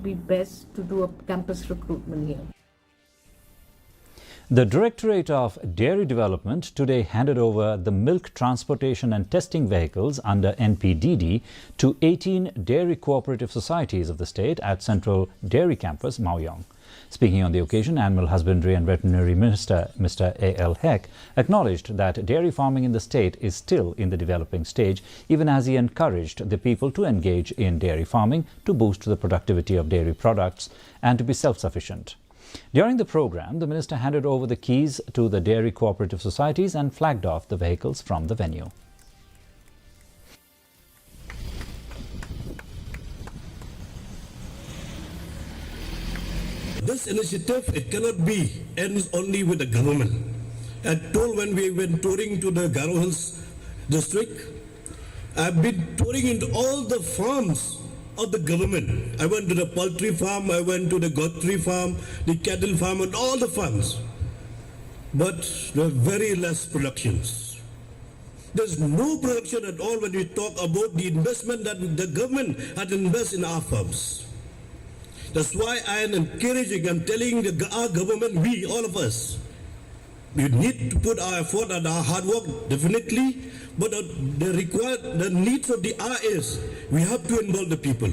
be best to do a campus recruitment here. The Directorate of Dairy Development today handed over the milk transportation and testing vehicles under NPDD to 18 dairy cooperative societies of the state at Central Dairy Campus, Maoyong. Speaking on the occasion, Animal Husbandry and Veterinary Minister Mr. A.L. Heck acknowledged that dairy farming in the state is still in the developing stage, even as he encouraged the people to engage in dairy farming to boost the productivity of dairy products and to be self-sufficient. During the program, the minister handed over the keys to the dairy cooperative societies and flagged off the vehicles from the venue. This initiative, it cannot be ends only with the government. I told when we went touring to the Garo Hills district, I've been touring into all the farms of the government. I went to the poultry farm, I went to the goatry farm, the cattle farm, and all the farms. But there are very less productions. There's no production at all when we talk about the investment that the government had invested in our farms. That's why I am encouraging, I'm telling our government, we, all of us, we need to put our effort and our hard work, definitely, but the needs of the hour is we have to involve the people.